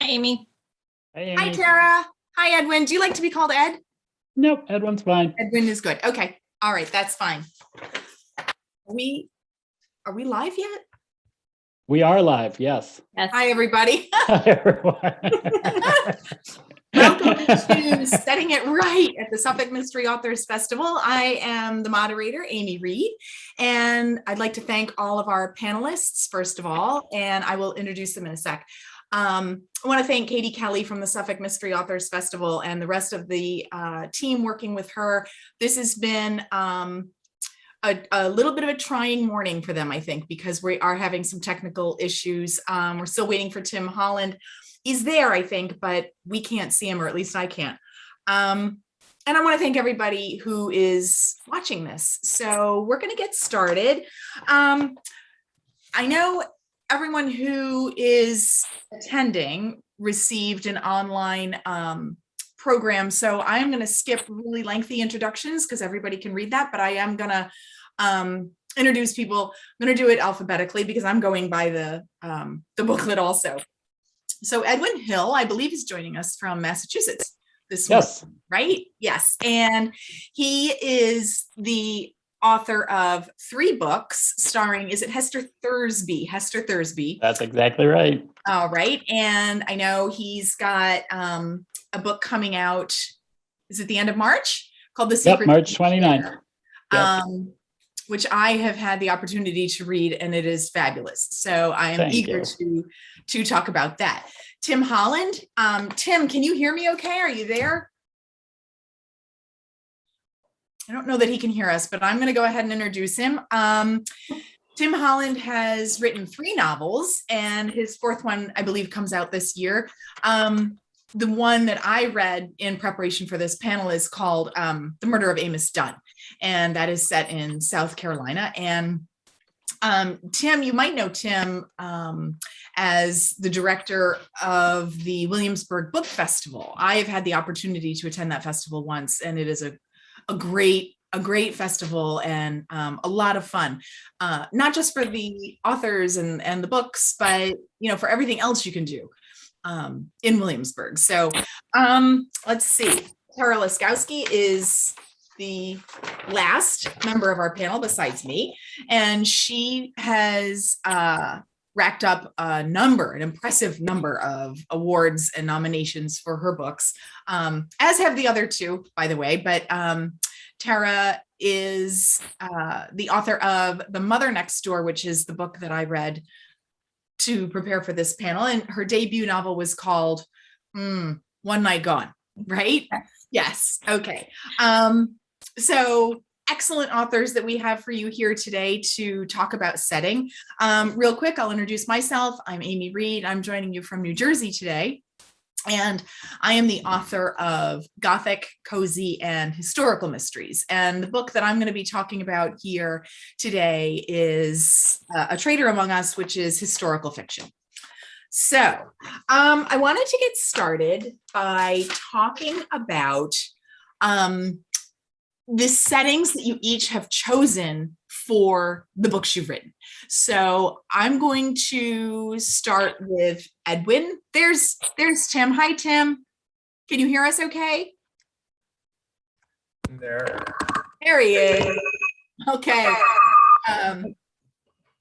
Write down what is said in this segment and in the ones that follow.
Amy. Hey, Hi, Amy. Tara. Hi, Edwin. Do you like to be called Ed? Nope, Edwin's fine. Edwin is good. Okay. All right. That's fine. Are we live yet? We are live, yes. Yes. Hi, everybody. Hi, everyone. Welcome to Setting It Right at the Suffolk Mystery Authors Festival. I am the moderator, Amy Reade, and I'd like to thank all of our panelists, first of all, and I will introduce them in a sec. I want to thank Katie Kelly from the Suffolk Mystery Authors Festival and the rest of the team working with her. This has been a little bit of a trying morning for them, I think, because we are having some technical issues. We're still waiting for Tim Holland. He's there, I think, but we can't see him, or at least I can't. And I want to thank everybody who is watching this. So we're going to get started. I know everyone who is attending received an online program. So I'm going to skip really lengthy introductions because everybody can read that, but I am going to introduce people. I'm going to do it alphabetically because I'm going by the booklet also. So Edwin Hill, I believe, is joining us from Massachusetts this morning, right? Yes. And he is the author of 3 books starring, is it Hester Thursby? Hester Thursby. That's exactly right. All right. And I know he's got a book coming out, is it the end of March? Called The Secret. Yep, March 29th. Yep. Which I have had the opportunity to read, and it is fabulous. So I am eager to talk about that. Tim Holland. Tim, can you hear me okay? Are you there? I don't know that he can hear us, but I'm going to go ahead and introduce him. Tim Holland has written 3 novels, and his 4th one, I believe, comes out this year. The one that I read in preparation for this panel is called The Murder of Amos Dunn, and that is set in South Carolina. And Tim, you might know Tim as the director of the Williamsburg Book Festival. I have had the opportunity to attend that festival once, and it is a great festival and a lot of fun, not just for the authors and the books, but for everything else you can do in Williamsburg. So let's see. Tara Laskowski is the last member of our panel besides me, and she has racked up an impressive number of awards and nominations for her books, as have the other 2, by the way. But Tara is the author of The Mother Next Door, which is the book that I read to prepare for this panel. And her debut novel was called One Night Gone, right? Yes. Okay. So excellent authors that we have for you here today to talk about setting. Real quick, I'll introduce myself. I'm Amy Reade. I'm joining you from New Jersey today. And I am the author of Gothic, Cozy, and Historical Mysteries. And the book that I'm going to be talking about here today is A Traitor Among Us, which is historical fiction. So I wanted to get started by talking about the settings that you each have chosen for the books you've written. So I'm going to start with Edwin. There's Tim. Hi, Tim. Can you hear us okay? There he is. Okay.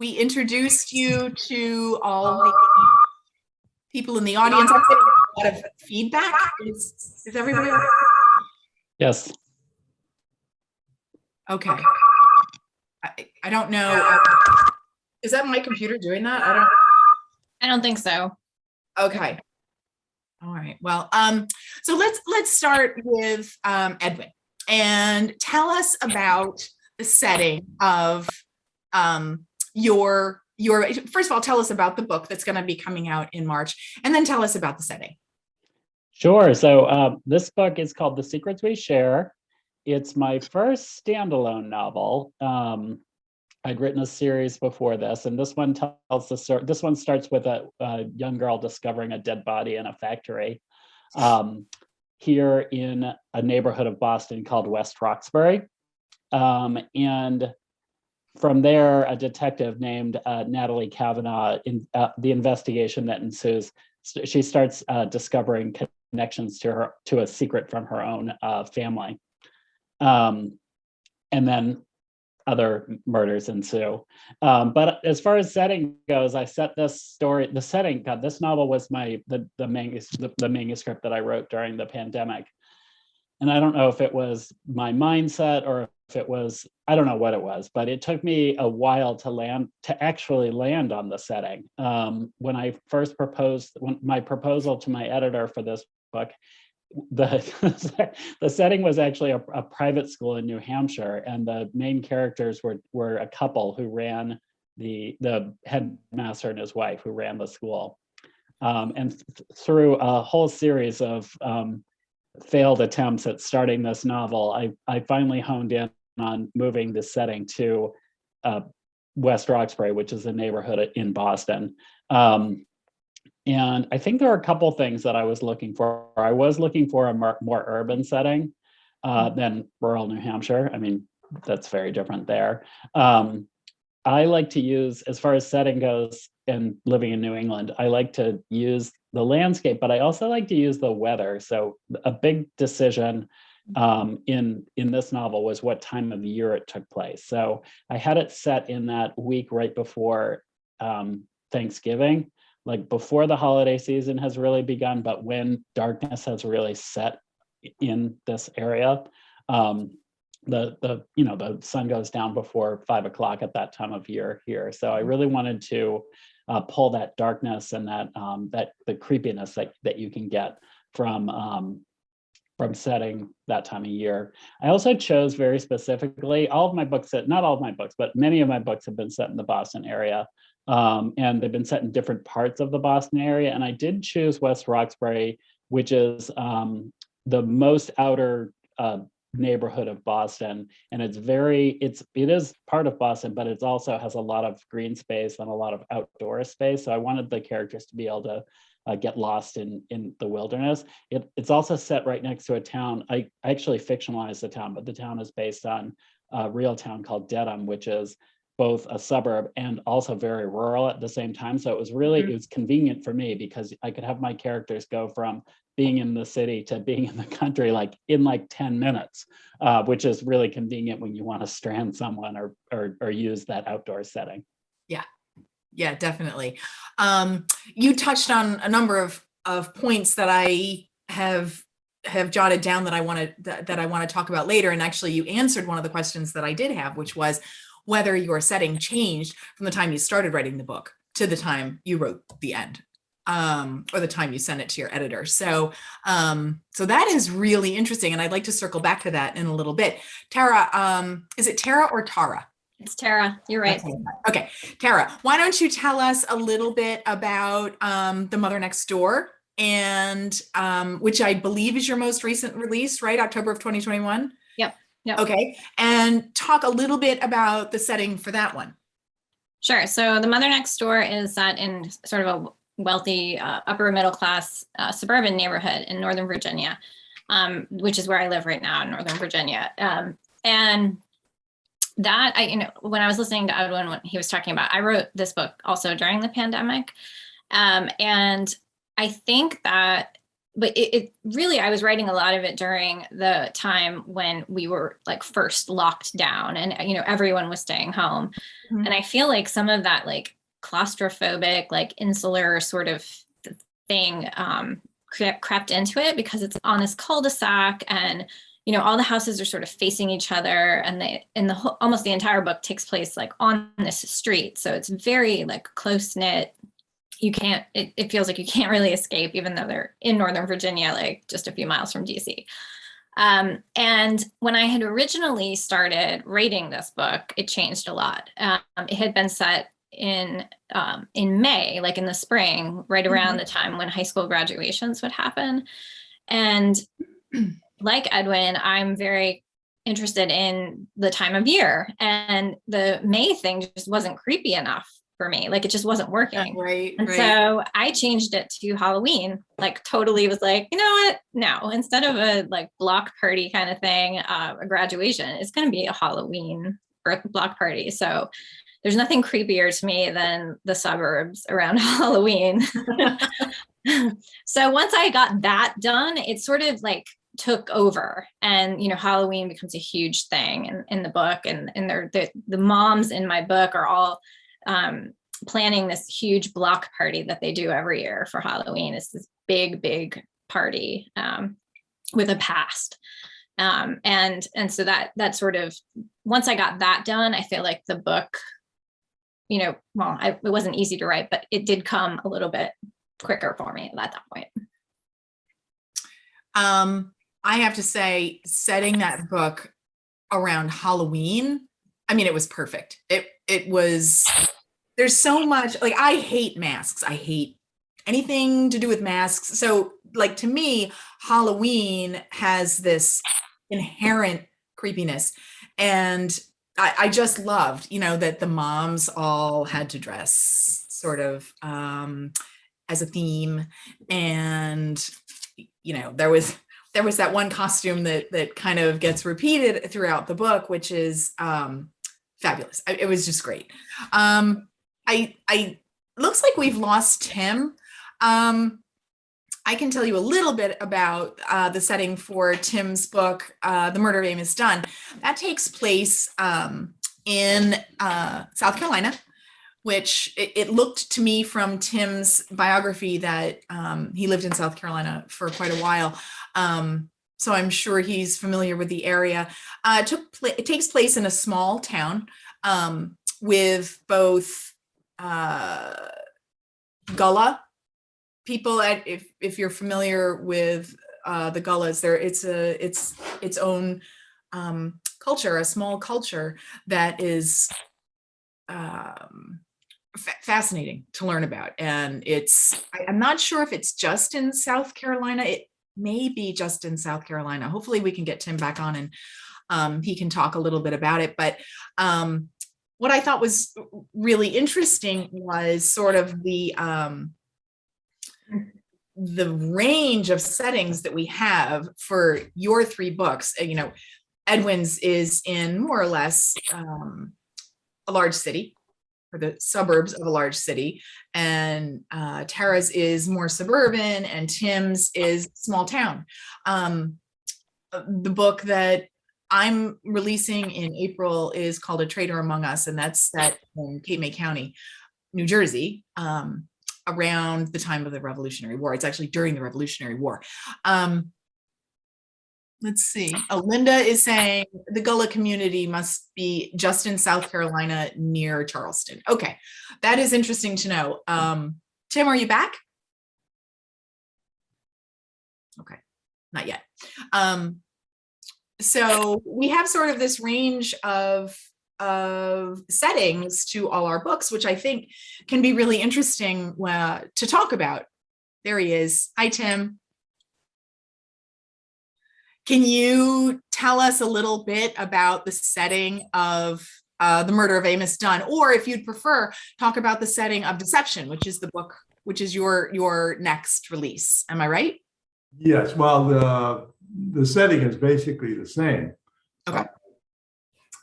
We introduced you to all the people in the audience. I'm getting a lot of feedback. Is everybody okay? Yes. Okay. I don't know. Is that my computer doing that? I don't think so. Okay. All right. Well, so let's start with Edwin, and tell us about the setting of your first of all, tell us about the book that's going to be coming out in March, and then tell us about the setting. Sure. So this book is called The Secrets We Share. It's my first standalone novel. I'd written a series before this, and this one tells the story. This one starts with a young girl discovering a dead body in a factory here in a neighborhood of Boston called West Roxbury. And from there, a detective named Natalie Kavanaugh, the investigation that ensues she starts discovering connections to a secret from her own family. And then other murders ensue. But as far as setting goes, I set this story, the setting, God, this novel was the manuscript that I wrote during the pandemic. And I don't know if it was my mindset or if it was, I don't know what it was, but it took me a while to actually land on the setting. When I first my proposal to my editor for this book, the setting was actually a private school in New Hampshire, and the main characters were a couple who ran the headmaster and his wife who ran the school. And through a whole series of failed attempts at starting this novel, I finally honed in on moving the setting to West Roxbury, which is a neighborhood in Boston. And I think there are a couple things that I was looking for. I was looking for a more urban setting than rural New Hampshire. I mean, that's very different there. I like to use, as far as setting goes and living in New England, I like to use the landscape, but I also like to use the weather. So a big decision in this novel was what time of year it took place. So I had it set in that week right before Thanksgiving, like before the holiday season has really begun, but when darkness has really set in this area. The sun goes down before 5 o'clock at that time of year here. So I really wanted to pull that darkness and that the creepiness that you can get from setting that time of year. I also chose very specifically, not all of my books, but many of my books have been set in the Boston area. And they've been set in different parts of the Boston area. And I did choose West Roxbury, which is the most outer neighborhood of Boston. And it is part of Boston, but it also has a lot of green space and a lot of outdoor space. So I wanted the characters to be able to get lost in the wilderness. It's also set right next to a town. I actually fictionalized the town, but the town is based on a real town called Dedham, which is both a suburb and also very rural at the same time. So it was really, it was convenient for me because I could have my characters go from being in the city to being in the country in 10 minutes, which is really convenient when you want to strand someone or use that outdoor setting. Yeah, definitely. You touched on a number of points that I have jotted down that I want to talk about later. And actually you answered one of the questions that I did have, which was whether your setting changed from the time you started writing the book to the time you wrote the end, or the time you sent it to your editor. So that is really interesting. And I'd like to circle back to that in a little bit. Tara, is it Tara or Tara? It's Tara. You're right. Okay. Tara, why don't you tell us a little bit about The Mother Next Door, and which I believe is your most recent release, right? October of 2021? Yep. Okay. And talk a little bit about the setting for that one. Sure. So The Mother Next Door is set in sort of a wealthy upper middle class suburban neighborhood in Northern Virginia, which is where I live right now in Northern Virginia. And that when I was listening to Edwin, when he was talking about, I wrote this book also during the pandemic. And I think that, but it really, I was writing a lot of it during the time when we were first locked down and, everyone was staying home. Mm-hmm. And I feel like some of that claustrophobic, insular sort of thing crept into it because it's on this cul-de-sac and, all the houses are sort of facing each other, and almost the entire book takes place on this street. So it's very close knit. It feels like you can't really escape, even though they're in Northern Virginia, just a few miles from DC. And when I had originally started writing this book, it changed a lot. It had been set in May, in the spring, right around the time when high school graduations would happen. And like Edwin, I'm very interested in the time of year, and the May thing just wasn't creepy enough for me. It just wasn't working. Right. So I changed it to Halloween, totally was you know what? No, instead of a block party kind of thing, a graduation, it's going to be a Halloween block party. So there's nothing creepier to me than the suburbs around Halloween. So once I got that done, it sort of like took over, and Halloween becomes a huge thing in the book, and the moms in my book are all planning this huge block party that they do every year for Halloween. It's this big party with a past. And so that sort of, once I got that done, I feel like the book, it wasn't easy to write, but it did come a little bit quicker for me at that point. I have to say, setting that book around Halloween, I mean, it was perfect. It was, there's so much, like, I hate masks. I hate anything to do with masks. So, like, to me, Halloween has this inherent creepiness. And I just loved, that the moms all had to dress sort of as a theme. And, there was that one costume that kind of gets repeated throughout the book, which is fabulous. It was just great. I looks like we've lost Tim. I can tell you a little bit about the setting for Tim's book, The Murder of Amos Dunn. That takes place in South Carolina, which it looked to me from Tim's biography that he lived in South Carolina for quite a while. So I'm sure he's familiar with the area. It takes place in a small town with both Gullah people. If you're familiar with the Gullahs, it's its own culture, a small culture that is fascinating to learn about. And I'm not sure if it's just in South Carolina. It may be just in South Carolina. Hopefully we can get Tim back on and he can talk a little bit about it. But what I thought was really interesting was sort of the range of settings that we have for your three books. Edwin's is in more or less a large city, or the suburbs of a large city, and Tara's is more suburban, and Tim's is small town. The book that I'm releasing in April is called A Traitor Among Us, and that's set in Cape May County, New Jersey, around the time of the Revolutionary War. It's actually during the Revolutionary War. Let's see. Linda is saying the Gullah community must be just in South Carolina near Charleston. Okay, that is interesting to know. Tim, are you back? Okay, not yet. So we have sort of this range of settings to all our books, which I think can be really interesting to talk about. There he is. Hi, Tim. Can you tell us a little bit about the setting of The Murder of Amos Dunn, or if you'd prefer, talk about the setting of Deception, which is the book, which is your next release. Am I right? Yes. Well, the setting is basically the same. Okay.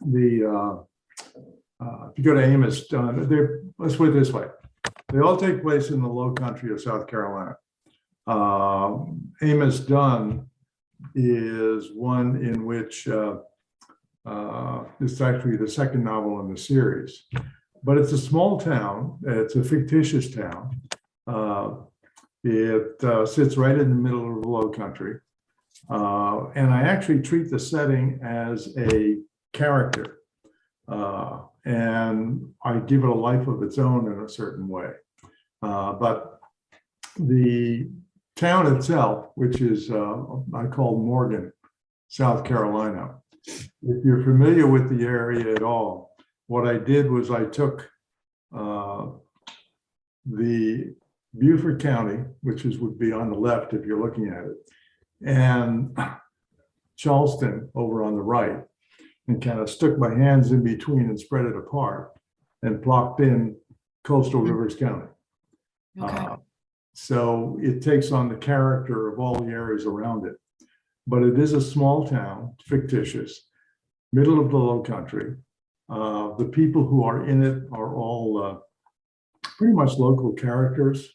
If you go to Amos Dunn, let's put it this way: they all take place in the Low Country of South Carolina. Amos Dunn is one in which it's actually the second novel in the series, but it's a small town. It's a fictitious town. It sits right in the middle of the Low Country, and I actually treat the setting as a character, and I give it a life of its own in a certain way. But the town itself, which is I call Morgan, South Carolina. If you're familiar with the area at all, what I did was I took the Beaufort County, which would be on the left if you're looking at it, and Charleston over on the right, and kind of stuck my hands in between and spread it apart and plopped in Coastal Rivers County. Okay. So it takes on the character of all the areas around it. But it is a small town, fictitious, middle of the Low Country. The people who are in it are all pretty much local characters.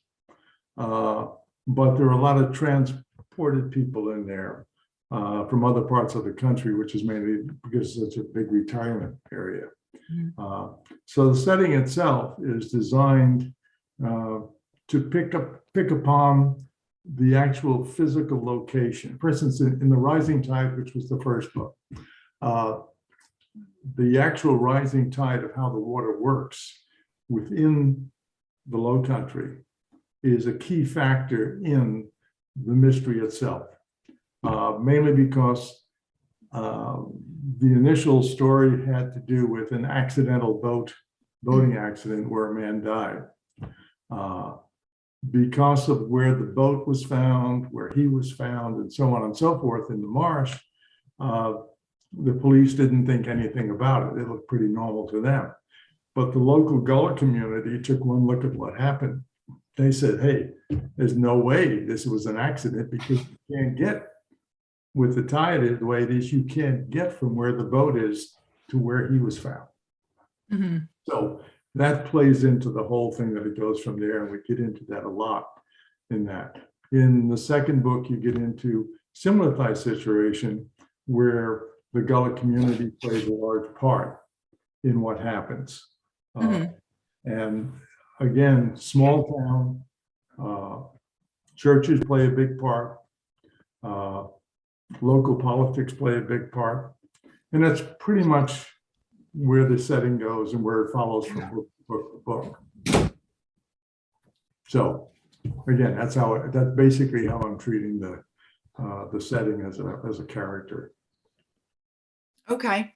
but there are a lot of transported people in there from other parts of the country, which is mainly because it's such a big retirement area. So the setting itself is designed to pick upon the actual physical location. For instance, in The Rising Tide, which was the first book, the actual rising tide of how the water works within the Low Country is a key factor in the mystery itself, mainly because the initial story had to do with an accidental boating accident where a man died. Because of where the boat was found, where he was found, and so on and so forth in the marsh, the police didn't think anything about it. It looked pretty normal to them. But the local Gullah community took one look at what happened. They said, hey, there's no way this was an accident, because you can't get, with the tide the way it is, you can't get from where the boat is to where he was found. So that plays into the whole thing, that it goes from there, and we get into that a lot in that. In the second book, you get into similar type situation where the Gullah community plays a large part in what happens. And again, small town, churches play a big part, local politics play a big part, and that's pretty much where the setting goes and where it follows from book to book. So again, that's basically how I'm treating the setting as a character. Okay.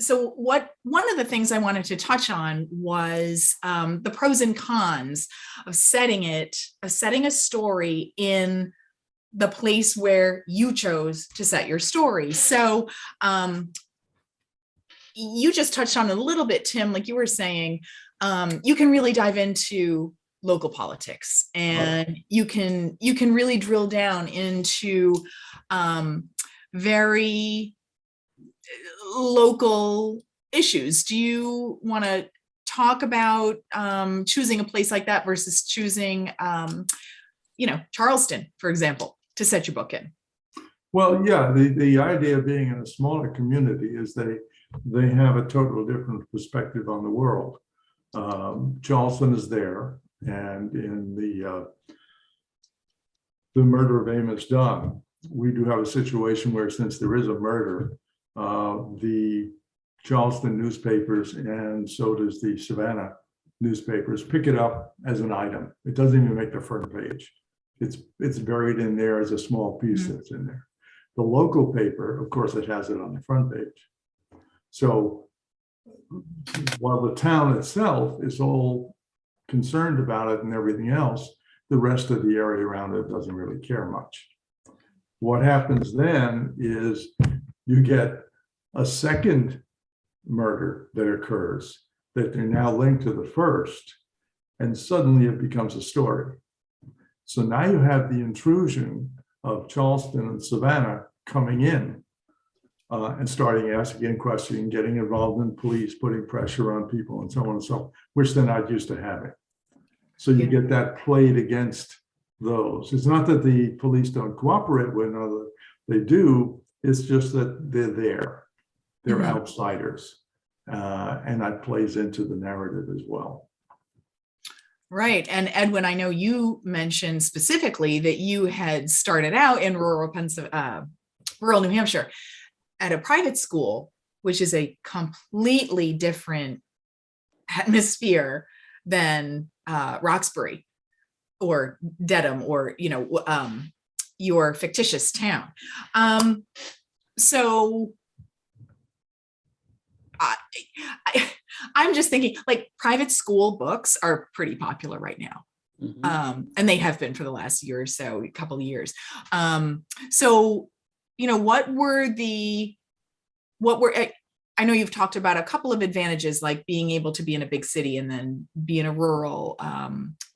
So one of the things I wanted to touch on was the pros and cons of setting a story in the place where you chose to set your story. So you just touched on a little bit, Tim, like you were saying, you can really dive into local politics, and you can really drill down into very local issues. Do you want to talk about choosing a place like that versus choosing Charleston, for example, to set your book in? Well, yeah, the idea of being in a smaller community is they have a totally different perspective on the world. Charleston is there, and in the murder of Amos Dunn, we do have a situation where, since there is a murder, the Charleston newspapers, and so does the Savannah newspapers, pick it up as an item. It doesn't even make the front page. It's buried in there as a small piece that's in there. The local paper, of course, it has it on the front page. So while the town itself is all concerned about it and everything else, the rest of the area around it doesn't really care much. What happens then is you get a second murder that occurs that they're now linked to the first, and suddenly it becomes a story. So now you have the intrusion of Charleston and Savannah coming in and starting asking questioning, getting involved in police, putting pressure on people, and so on and so on, which they're not used to having. So you get that played against those. It's not that the police don't cooperate with another, they do. It's just that they're there. They're outsiders. And that plays into the narrative as well. Right. And Edwin, I know you mentioned specifically that you had started out in rural New Hampshire at a private school, which is a completely different atmosphere than Roxbury or Dedham or, your fictitious town. So I'm just thinking, like, private school books are pretty popular right now. And they have been for the last year or so, a couple of years. So, I know you've talked about a couple of advantages, like being able to be in a big city and then be in a rural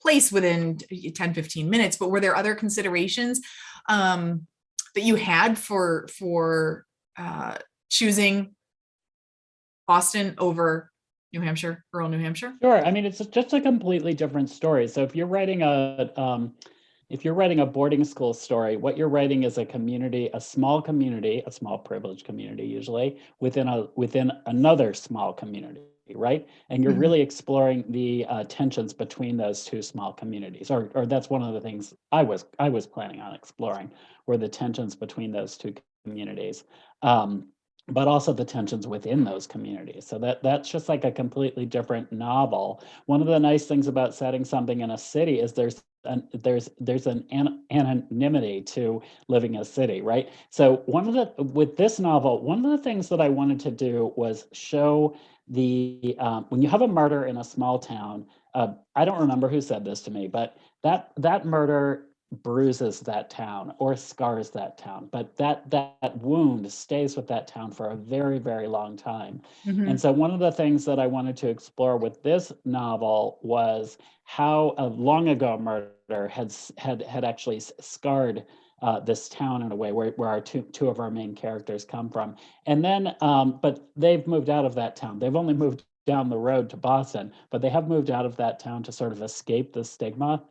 place within 10, 15 minutes, but were there other considerations that you had for choosing Boston over New Hampshire, rural New Hampshire? Sure. I mean, it's just a completely different story. So if you're writing a boarding school story, what you're writing is a community, a small privileged community, usually within another small community, right? And you're really exploring the tensions between those two small communities, or that's one of the things I was planning on exploring, were the tensions between those two communities. But also the tensions within those communities. So that's just like a completely different novel. One of the nice things about setting something in a city is there's an anonymity to living in a city, right? So with this novel, one of the things that I wanted to do was show the when you have a murder in a small town. I don't remember who said this to me, but that murder bruises that town or scars that town, but that wound stays with that town for a very, very long time. And so one of the things that I wanted to explore with this novel was how a long ago murder had actually scarred this town in a way where our two of our main characters come from. And then, but they've moved out of that town. They've only moved down the road to Boston, but they have moved out of that town to sort of escape the stigma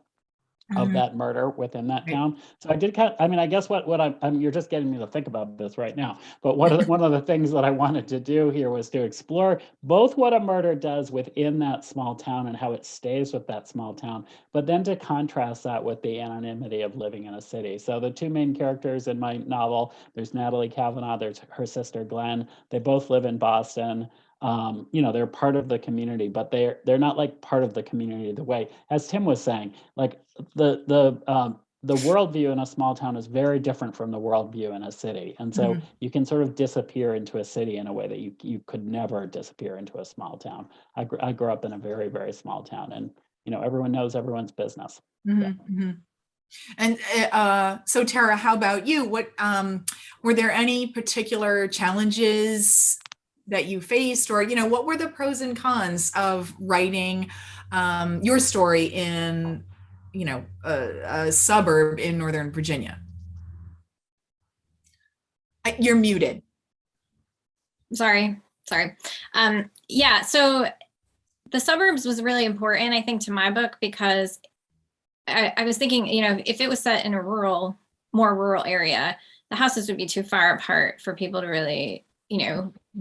of that murder within that town. So I did I guess what I'm you're just getting me to think about this right now. But one of the things that I wanted to do here was to explore both what a murder does within that small town and how it stays with that small town, but then to contrast that with the anonymity of living in a city. So the two main characters in my novel, there's Natalie Kavanaugh, there's her sister Glenn. They both live in Boston. They're part of the community, but they're not like part of the community the way, as Tim was saying, like the worldview in a small town is very different from the worldview in a city. And so you can sort of disappear into a city in a way that you could never disappear into a small town. I grew up in a very, very small town, and everyone knows everyone's business. And so Tara, how about you? What were there any particular challenges that you faced, or what were the pros and cons of writing your story in a suburb in Northern Virginia? You're muted. Sorry. Yeah, so the suburbs was really important, I think, to my book, because I was thinking, if it was set in a more rural area, the houses would be too far apart for people to really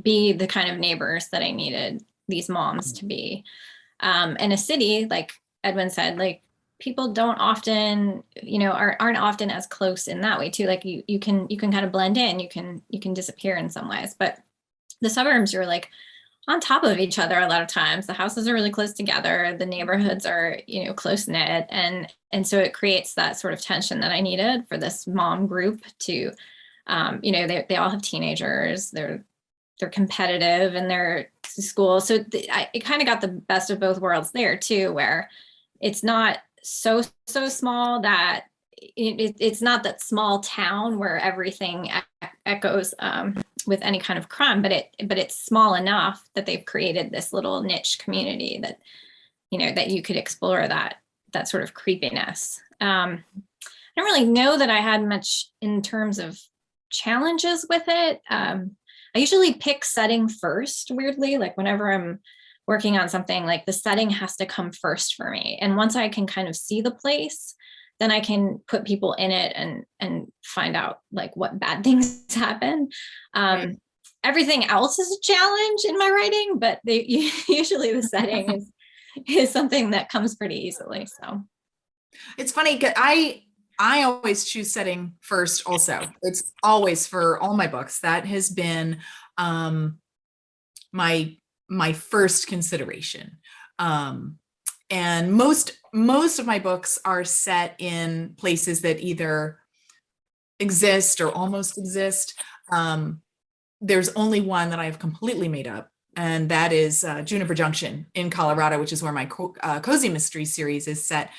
be the kind of neighbors that I needed these moms to be. In a city, like Edwin said, like people don't often, aren't often as close in that way too. Like you can kind of blend in, you can disappear in some ways, but the suburbs, you're like on top of each other a lot of times. The houses are really close together. The neighborhoods are, close knit. And so it creates that sort of tension that I needed for this mom group to, they all have teenagers. They're competitive in their school. So it kind of got the best of both worlds there too, where it's not so small that it's not that small town where everything echoes with any kind of crime, but it's small enough that they've created this little niche community that, that you could explore that sort of creepiness. I don't really know that I had much in terms of challenges with it. I usually pick setting first, weirdly, like whenever I'm working on something, like the setting has to come first for me. And once I can kind of see the place, then I can put people in it and find out like what bad things happen. Right. Everything else is a challenge in my writing, but usually the setting is something that comes pretty easily. So it's funny, I always choose setting first also. It's always, for all my books, that has been my first consideration. And most of my books are set in places that either exist or almost exist. There's only one that I have completely made up, and that is Juniper Junction in Colorado, which is where my Cozy Mystery series is set.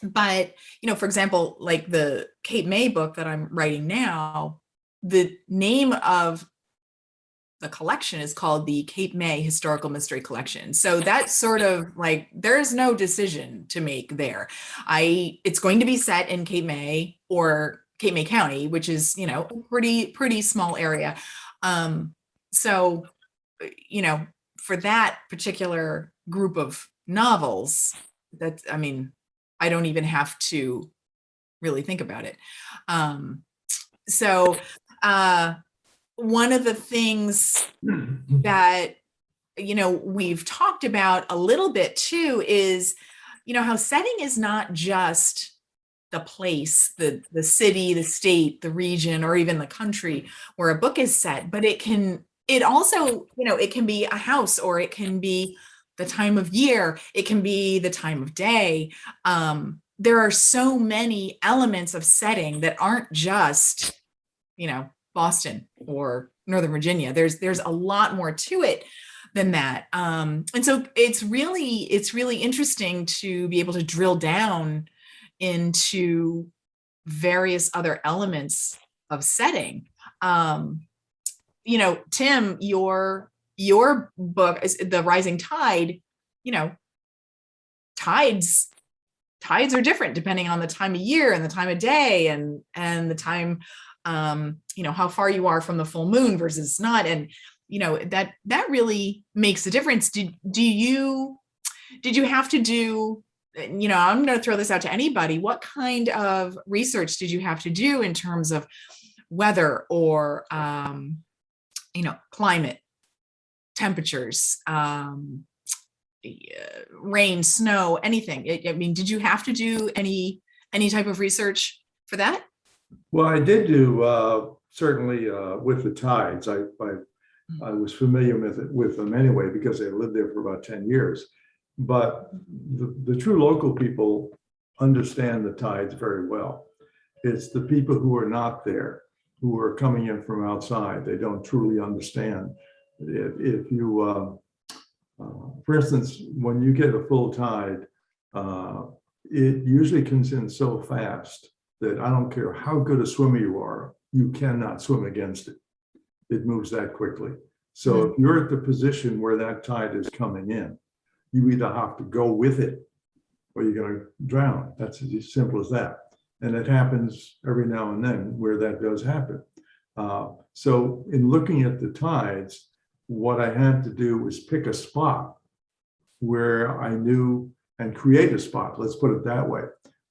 But, for example, like the Cape May book that I'm writing now, the name of the collection is called the Cape May Historical Mystery Collection. So that's sort of like, there's no decision to make there. It's going to be set in Cape May or Cape May County, which is, a pretty small area. So, for that particular group of novels, I mean, I don't even have to really think about it. So one of the things that, we've talked about a little bit too is, how setting is not just the place, the city, the state, the region, or even the country where a book is set, but it also, it can be a house, or it can be the time of year, it can be the time of day. There are so many elements of setting that aren't just, Boston or Northern Virginia. There's a lot more to it than that. And so it's really interesting to be able to drill down into various other elements of setting. Tim, your book is The Rising Tide. Tides are different depending on the time of year and the time of day and the time, how far you are from the full moon versus not. And, that really makes a difference. Did you have to do, I'm going to throw this out to anybody. What kind of research did you have to do in terms of weather or, climate, temperatures, rain, snow, anything? I mean, did you have to do any type of research for that? Well, I did do certainly with the tides. I was familiar with them anyway because I lived there for about 10 years. But the true local people understand the tides very well. It's the people who are not there, who are coming in from outside. They don't truly understand. If you, for instance, when you get a full tide, it usually comes in so fast that I don't care how good a swimmer you are, you cannot swim against it. It moves that quickly. So if you're at the position where that tide is coming in, you either have to go with it or you're going to drown. That's as simple as that. And it happens every now and then where that does happen. So in looking at the tides, what I had to do was pick a spot where I knew, and create a spot, let's put it that way,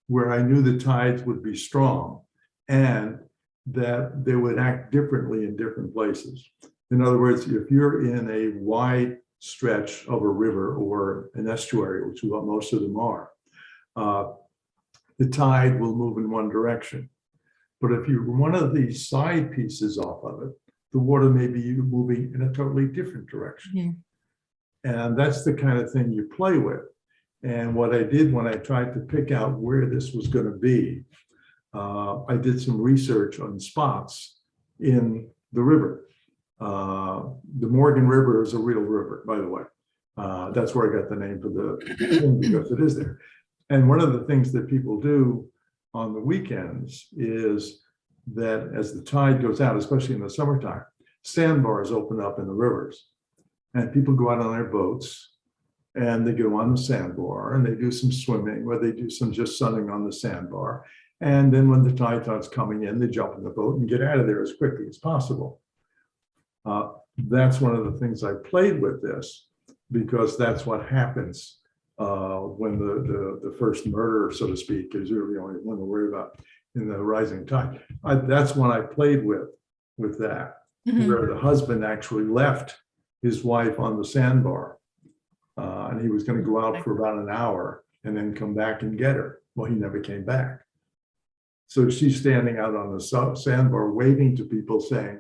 where I knew the tides would be strong and that they would act differently in different places. In other words, if you're in a wide stretch of a river or an estuary, which is what most of them are, the tide will move in one direction. But if you're one of these side pieces off of it, the water may be moving in a totally different direction. And that's the kind of thing you play with. And what I did when I tried to pick out where this was going to be, I did some research on spots in the river. The Morgan River is a real river, by the way. That's where I got the name for the thing, because it is there. And one of the things that people do on the weekends is that as the tide goes out, especially in the summertime, sandbars open up in the rivers. And people go out on their boats and they go on the sandbar and they do some swimming, or they do some just sunning on the sandbar. And then when the tide starts coming in, they jump in the boat and get out of there as quickly as possible. That's one of the things I played with this, because that's what happens when the first murder, so to speak, is really the only one to worry about in The Rising Tide. That's when I played with that, where the husband actually left his wife on the sandbar, and he was going to go out for about an hour and then come back and get her. Well, he never came back. So she's standing out on the sandbar waving to people saying,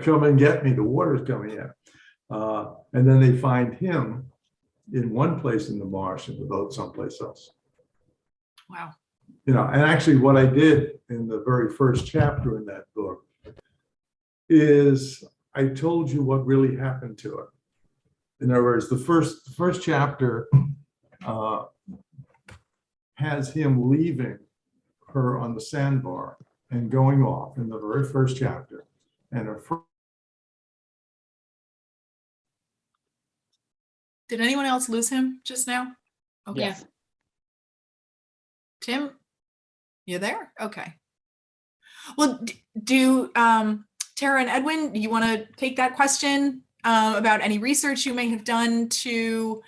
come and get me, the water's coming in. And then they find him in one place in the marsh and the boat someplace else. Wow. And actually what I did in the very first chapter in that book is I told you what really happened to it. In other words, the first chapter has him leaving her on the sandbar and going off in the very first chapter. And did anyone else lose him just now? Okay. Yes. Tim, you there? Okay. Well, do Tara and Edwin, do you want to take that question? about any research you may have done to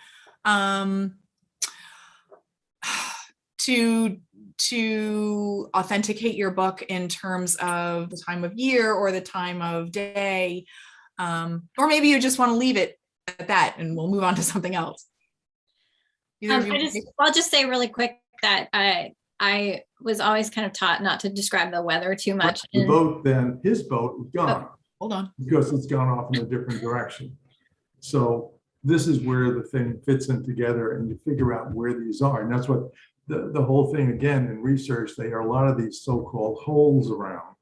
authenticate your book in terms of the time of year or the time of day, or maybe you just want to leave it at that and we'll move on to something else. I'll just say really quick that I was always kind of taught not to describe the weather too much. The boat, then his boat is gone. Hold on. Because it's gone off in a different direction. So this is where the thing fits in together and you figure out where these are. And that's what the whole thing, again, in research, there are a lot of these so-called holes around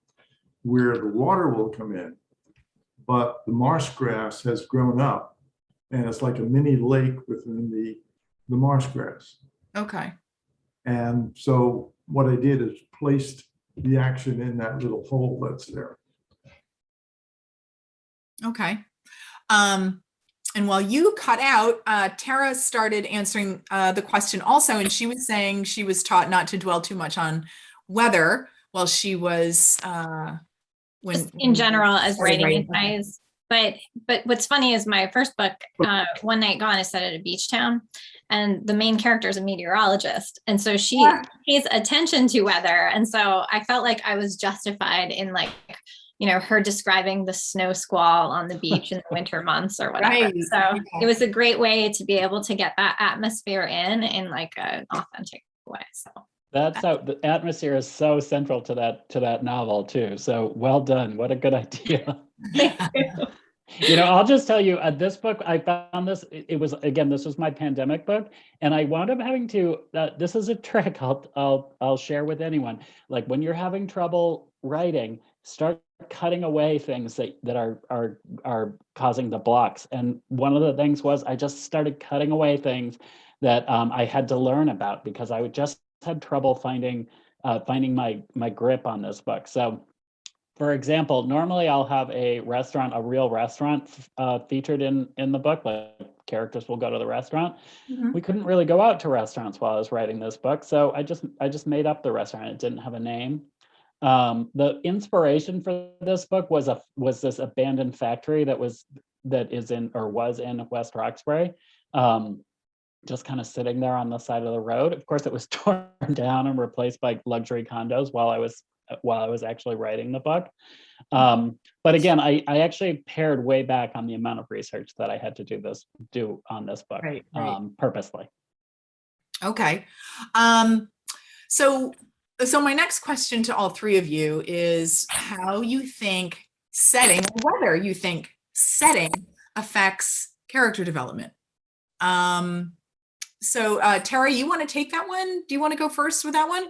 where the water will come in, but the marsh grass has grown up and it's like a mini lake within the marsh grass. Okay. And so what I did is placed the action in that little hole that's there. Okay. And while you cut out, Tara started answering the question also, and she was saying she was taught not to dwell too much on weather while she was in general as writing essays. But what's funny is my first book, One Night Gone, is set at a beach town, and the main character is a meteorologist, and so she pays attention to weather, and so I felt like I was justified in like, you know, her describing the snow squall on the beach in the winter months or whatever. Right. So it was a great way to be able to get that atmosphere in like an authentic way. So that's how the atmosphere is so central to that novel too. So well done. What a good idea. thank you. You know, I'll just tell you, this book, I found this, it was, again, this was my pandemic book, and I wound up having to, this is a trick I'll share with anyone. Like when you're having trouble writing, start cutting away things that are causing the blocks. And one of the things was I just started cutting away things that I had to learn about because I just had trouble finding my grip on this book. So for example, normally I'll have a real restaurant featured in the book, like characters will go to the restaurant. Mm-hmm. We couldn't really go out to restaurants while I was writing this book. So I just made up the restaurant. It didn't have a name. The inspiration for this book was this abandoned factory that was in West Roxbury, just kind of sitting there on the side of the road. Of course, it was torn down and replaced by luxury condos while I was actually writing the book. But again, I actually pared way back on the amount of research that I had to do on this book, Right. purposely. Okay. So my next question to all three of you is how you think setting, whether you think setting affects character development. So Tara, you want to take that one? Do you want to go first with that one?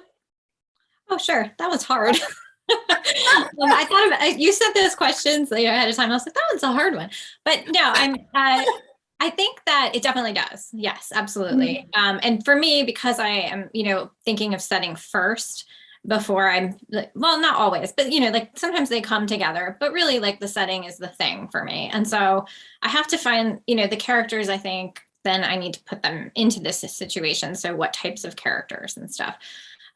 Oh, sure. That was hard. I thought you said those questions ahead of time. I was like, that one's a hard one. But no, I think that it definitely does. Yes, absolutely. And for me, because I am, thinking of setting first before I'm, well, not always, but, like sometimes they come together, but really like the setting is the thing for me. And so I have to find, the characters, I think, then I need to put them into this situation. So what types of characters and stuff.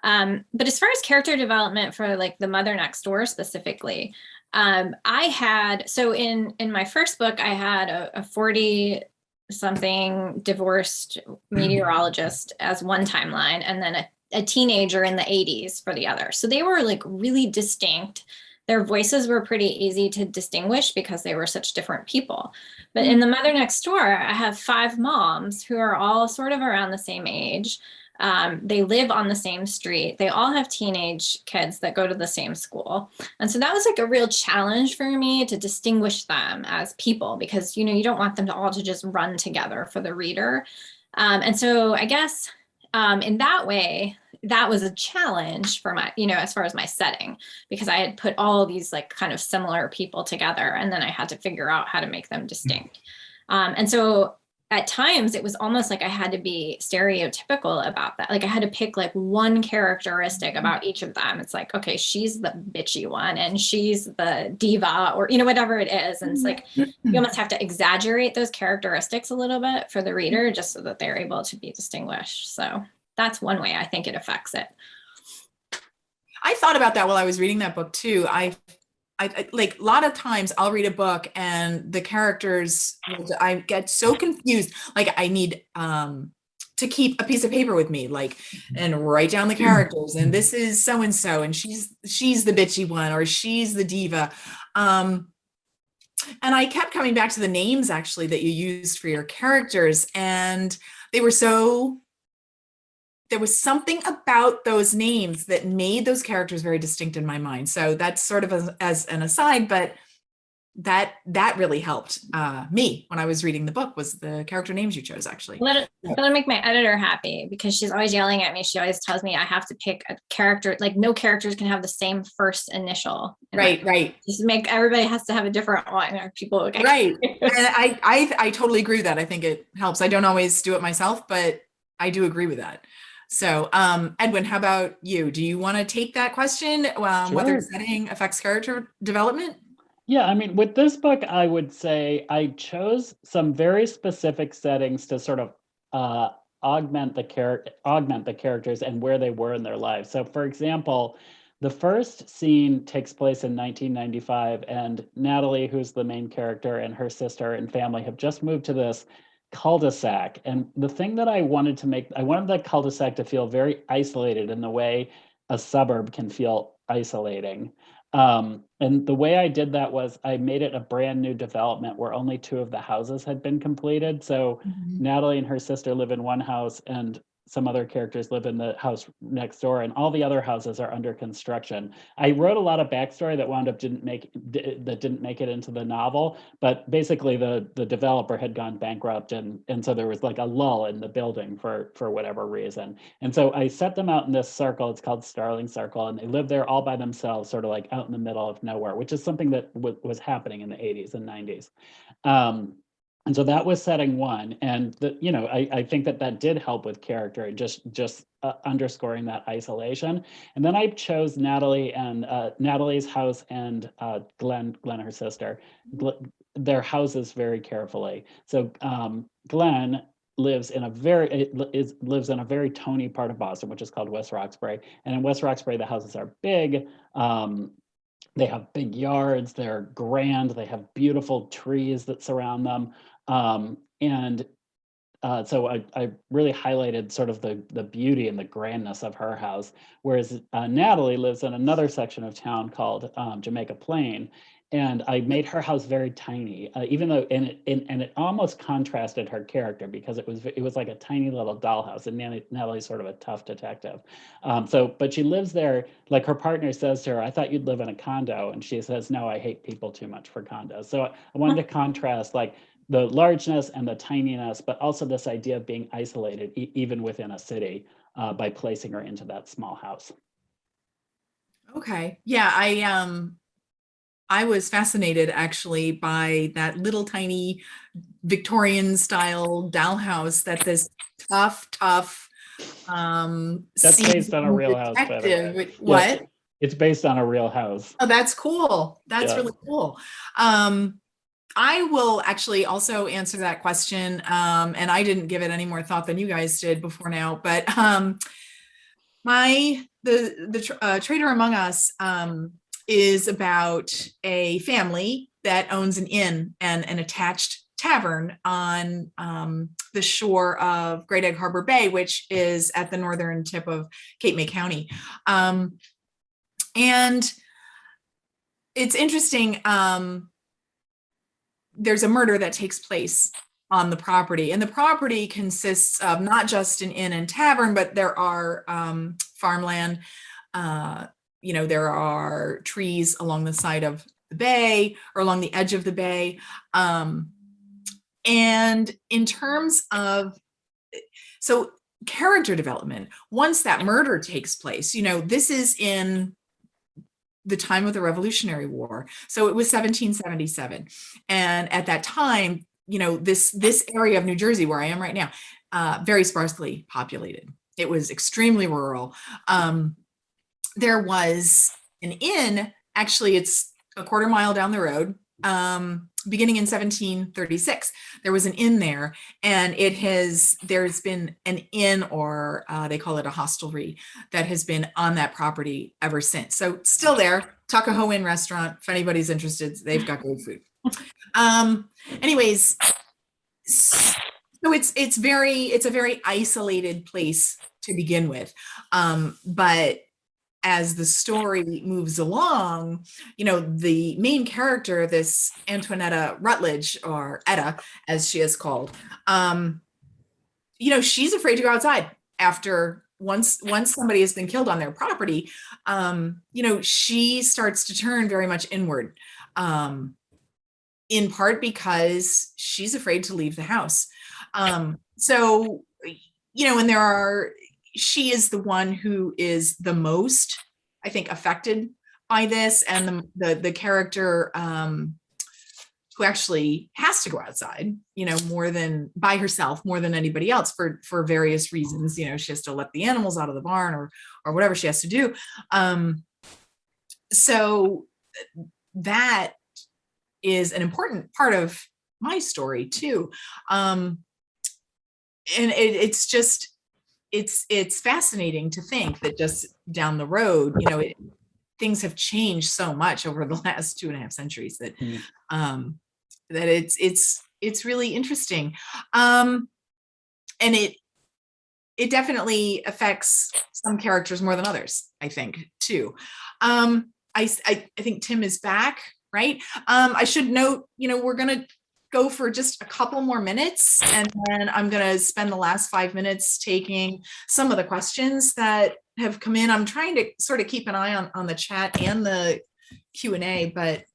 But as far as character development for like the mother next door specifically, I had, so in my first book, I had a 40-something divorced meteorologist as one timeline, and then a teenager in the 80s for the other. So they were like really distinct. Their voices were pretty easy to distinguish because they were such different people. But in the mother next door, I have 5 moms who are all sort of around the same age. They live on the same street. They all have teenage kids that go to the same school. And so that was like a real challenge for me to distinguish them as people because, you don't want them to all just run together for the reader. And so I guess in that way, that was a challenge for my, as far as my setting, because I had put all these like kind of similar people together and then I had to figure out how to make them distinct. And so at times it was almost like I had to be stereotypical about that. Like I had to pick like one characteristic about each of them. It's like, okay, she's the bitchy one and she's the diva or, whatever it is. And it's like, you almost have to exaggerate those characteristics a little bit for the reader just so that they're able to be distinguished. So that's one way I think it affects it. I thought about that while I was reading that book too. I like a lot of times I'll read a book and the characters, I get so confused. Like I need to keep a piece of paper with me, like, and write down the characters. And this is so and so, and she's the bitchy one, or she's the diva. And I kept coming back to the names actually that you used for your characters, and they were so. There was something about those names that made those characters very distinct in my mind. So that's sort of as an aside, but that really helped me when I was reading the book, was the character names you chose, actually. It'll make my editor happy, because she's always yelling at me. She always tells me I have to pick a character, like no characters can have the same first initial. Right. Just everybody has to have a different one, or people will get right. And I totally agree with that. I think it helps. I don't always do it myself, but I do agree with that. So, Edwin, how about you? Do you want to take that question? Whether setting affects character development? Yeah, I mean, with this book, I would say I chose some very specific settings to sort of augment the characters and where they were in their lives. So, for example, the first scene takes place in 1995, and Natalie, who's the main character, and her sister and family have just moved to this cul-de-sac. And the thing that I wanted the cul-de-sac to feel very isolated in the way a suburb can feel isolating. And the way I did that was I made it a brand new development where only 2 of the houses had been completed. So Natalie and her sister live in one house, and some other characters live in the house next door, and all the other houses are under construction. I wrote a lot of backstory that wound up didn't make it into the novel, but basically the developer had gone bankrupt, and so there was like a lull in the building for whatever reason. And so I set them out in this circle. It's called Starling Circle, and they live there all by themselves, sort of like out in the middle of nowhere, which is something that was happening in the 80s and 90s. And so that was setting one, and I think that did help with character, and just underscoring that isolation. And then I chose Natalie and Natalie's house and Glenn, her sister, their houses very carefully. So Glenn lives in a very Tony part of Boston, which is called West Roxbury. And in West Roxbury, the houses are big. They have big yards, they're grand, they have beautiful trees that surround them. So I really highlighted sort of the beauty and the grandness of her house, whereas Natalie lives in another section of town called Jamaica Plain, and I made her house very tiny, even though and it almost contrasted her character, because it was like a tiny little dollhouse, and Natalie's sort of a tough detective. But she lives there, like her partner says to her, "I thought you'd live in a condo," and she says, "No, I hate people too much for condos." So I wanted to contrast like the largeness and the tininess, but also this idea of being isolated, even within a city, by placing her into that small house. Okay. Yeah, I was fascinated actually by that little tiny Victorian style dollhouse that this tough That's based on a real house, by the way. What? Yeah, it's based on a real house. Oh, that's cool. That's really cool. I will actually also answer that question. And I didn't give it any more thought than you guys did before now, but the Traitor Among Us is about a family that owns an inn and an attached tavern on the shore of Great Egg Harbor Bay, which is at the northern tip of Cape May County. And it's interesting. There's a murder that takes place on the property, and the property consists of not just an inn and tavern, but there are farmland. There are trees along the side of the bay or along the edge of the bay. And in terms of, so character development, once that murder takes place, this is in the time of the Revolutionary War. So it was 1777. And at that time, this area of New Jersey where I am right now, very sparsely populated. It was extremely rural. There was an inn, actually it's a quarter mile down the road, beginning in 1736. There was an inn there, and there's been an inn, or they call it a hostelry, that has been on that property ever since. So still there, Tuckahoe Inn restaurant. If anybody's interested, they've got good food. Anyways, so it's a very isolated place to begin with, but as the story moves along, the main character, this Antoinetta Rutledge, or Etta, as she is called, she's afraid to go outside after once somebody has been killed on their property. She starts to turn very much inward, in part because she's afraid to leave the house. So, and she is the one who is the most, I think, affected by this, and the character who actually has to go outside, more than by herself, more than anybody else, for various reasons. She has to let the animals out of the barn, or whatever she has to do. So that is an important part of my story too. And it's fascinating to think that just down the road, things have changed so much over the last 2.5 centuries that that it's really interesting. And it definitely affects some characters more than others, I think, too. I think Tim is back, right? I should note, we're gonna go for just a couple more minutes, and then I'm going to spend the last 5 minutes taking some of the questions that have come in. I'm trying to sort of keep an eye on the chat and the Q&A, but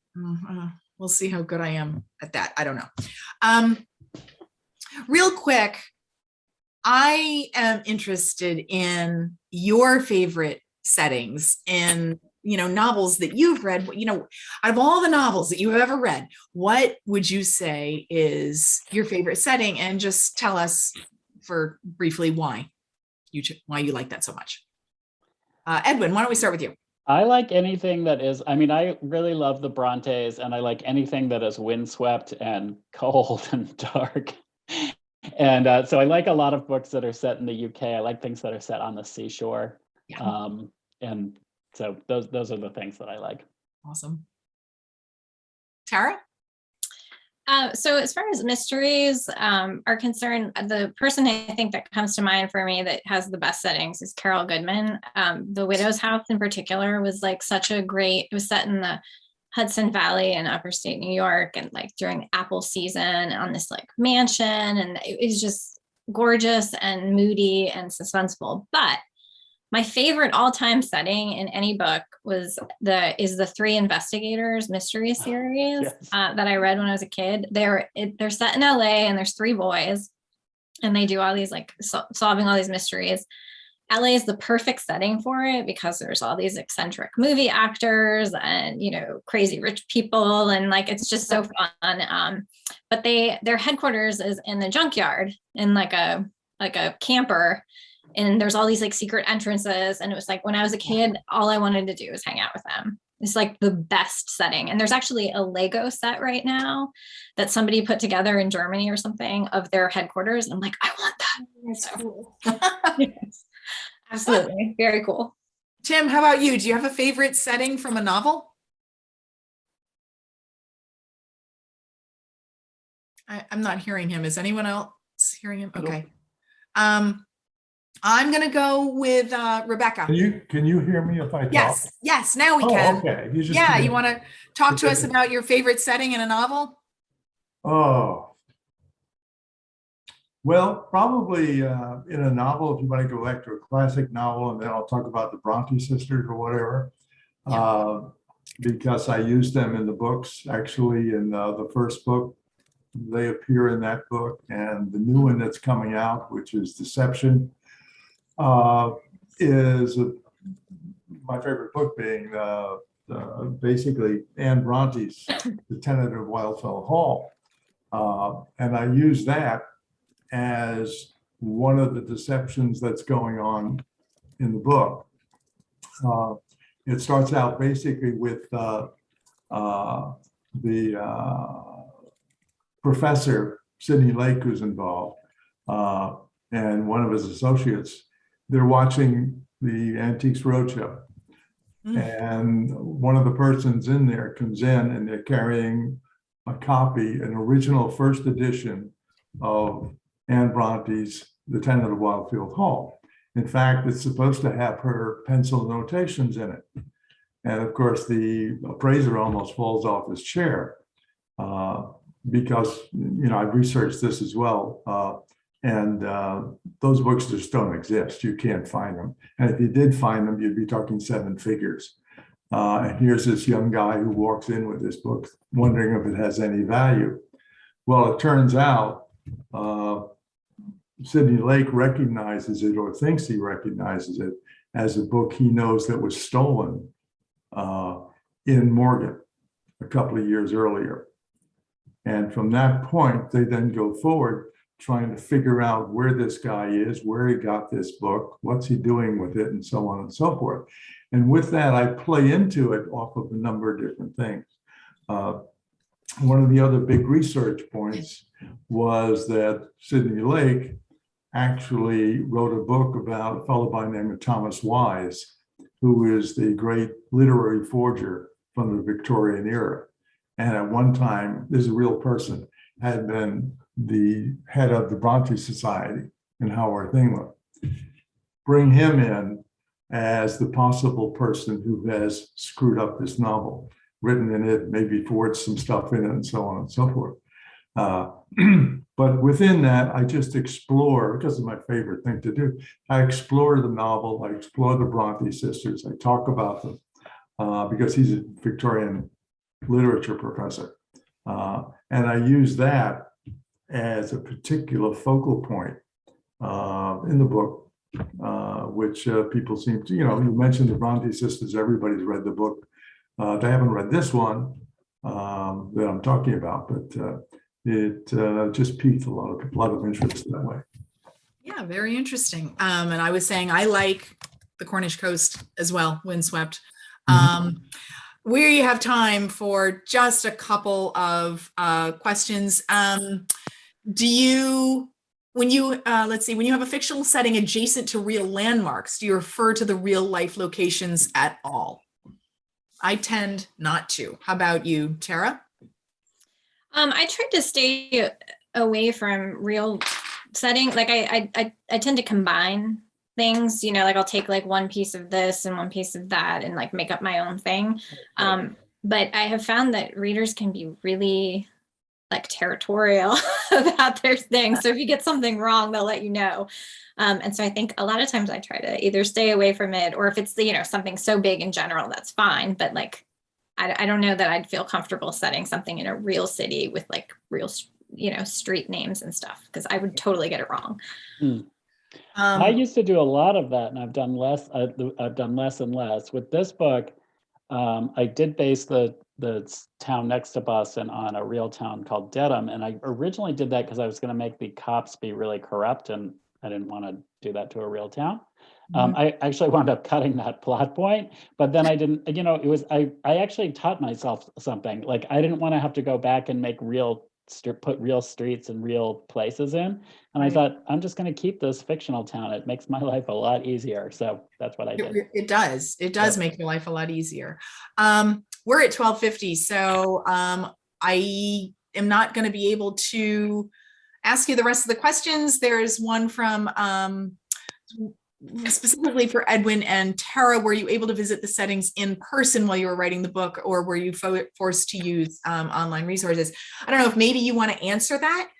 we'll see how good I am at that. I don't know. Real quick, I am interested in your favorite settings in novels that you've read. Out of all the novels that you have ever read, what would you say is your favorite setting? And just tell us briefly why you like that so much. Edwin, why don't we start with you? I like anything that is, I really love the Brontes, and I like anything that is windswept and cold and dark. And so I like a lot of books that are set in the UK. I like things that are set on the seashore. Yeah. And so those are the things that I like. Awesome. Tara? So as far as mysteries are concerned, the person I think that comes to mind for me that has the best settings is Carol Goodman. The Widow's House in particular was it was set in the Hudson Valley in upstate New York, and during apple season on this mansion, and it was just gorgeous and moody and suspenseful. But my favorite all-time setting in any book is the Three Investigators mystery series. Yes. That I read when I was a kid. They're set in LA, and there's 3 boys, and they do all these solving all these mysteries. LA is the perfect setting for it because there's all these eccentric movie actors and crazy rich people, and it's just so fun. But their headquarters is in the junkyard in a camper. And there's all these secret entrances. And it was when I was a kid, all I wanted to do was hang out with them. It's the best setting. And there's actually a Lego set right now that somebody put together in Germany or something of their headquarters. And I'm I want that. That's cool. Yes, absolutely. Very cool. Tim, how about you? Do you have a favorite setting from a novel? I'm not hearing him. Is anyone else hearing him? Okay. Nope. I'm going to go with Rebecca. Can you hear me if I talk? Yes, now we can. Okay. You want to talk to us about your favorite setting in a novel? Oh, well, probably in a novel, if you want to go back to a classic novel, and then I'll talk about the Bronte Sisters or whatever, because I used them in the books. Actually, in the first book, they appear in that book, and the new one that's coming out, which is Deception, is my favorite book, being basically Anne Bronte's The Tenant of Wildfell Hall. And I use that as one of the deceptions that's going on in the book. It starts out basically with the professor, Sidney Lake, who's involved, and one of his associates, they're watching the Antiques Roadshow. And one of the persons in there comes in and they're carrying a copy, an original first edition of Anne Bronte's The Tenant of Wildfield Hall. In fact, it's supposed to have her pencil notations in it. And of course, the appraiser almost falls off his chair because, you know, I've researched this as well. And those books just don't exist. You can't find them. And if you did find them, you'd be talking 7 figures. And here's this young guy who walks in with this book, wondering if it has any value. Well, it turns out Sidney Lake recognizes it, or thinks he recognizes it, as a book he knows that was stolen in Morgan a couple of years earlier. And from that point, they then go forward trying to figure out where this guy is, where he got this book, what's he doing with it, and so on and so forth. And with that, I play into it off of a number of different things. One of the other big research points was that Sidney Lake actually wrote a book about a fellow by the name of Thomas Wise, who is the great literary forger from the Victorian era. And at one time, this is a real person, had been the head of the Bronte Society in Howard England. Bring him in as the possible person who has screwed up this novel, written in it, maybe forged some stuff in it, and so on and so forth. But within that, I just explore, because it's my favorite thing to do, I explore the novel, I explore the Bronte sisters, I talk about them, because he's a Victorian literature professor. And I use that as a particular focal point in the book, which people seem to, you know, you mentioned the Bronte sisters, everybody's read the book. They haven't read this one that I'm talking about, but it just piqued a lot of interest that way. Yeah, very interesting. And I was saying I like the Cornish coast as well, windswept. We have time for just a couple of questions. Do you, when you, let's see, when you have a fictional setting adjacent to real landmarks, do you refer to the real life locations at all? I tend not to. How about you, Tara? I try to stay away from real setting. Like I tend to combine things, you know, like I'll take like one piece of this and one piece of that and like make up my own thing. But I have found that readers can be really like territorial about their things. So if you get something wrong, they'll let you know. And so I think a lot of times I try to either stay away from it, or if it's, you know, something so big in general, that's fine. But like, I don't know that I'd feel comfortable setting something in a real city with like real, you know, street names and stuff, because I would totally get it wrong. I used to do a lot of that, and I've done less. I've done less and less with this book. I did base the town next to Boston on a real town called Dedham, and I originally did that because I was going to make the cops be really corrupt, and I didn't want to do that to a real town. I actually wound up cutting that plot point, but then I didn't. You know, it was I actually taught myself something. Like I didn't want to have to go back and make put real streets and real places in. And I thought, I'm just going to keep this fictional town. It makes my life a lot easier. So that's what I did. It does. It does make your life a lot easier. We're at 12:50. So I am not going to be able to ask you the rest of the questions. There's one from specifically for Edwin and Tara. Were you able to visit the settings in person while you were writing the book, or were you forced to use online resources? I don't know if maybe you want to answer that.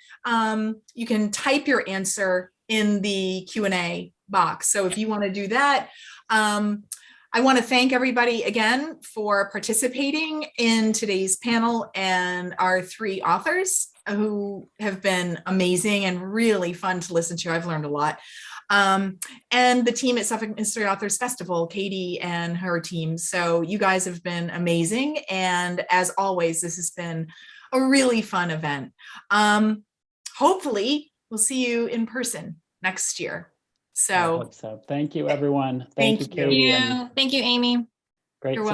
You can type your answer in the Q&A box. So if you want to do that, I want to thank everybody again for participating in today's panel, and our 3 authors who have been amazing and really fun to listen to. I've learned a lot. And the team at Suffolk Mystery Authors Festival, Katie and her team. So you guys have been amazing. And as always, this has been a really fun event. Hopefully we'll see you in person next year. So, I hope so. Thank you, everyone. Thank you, Katie. Thank you, Amy. Great. You're welcome.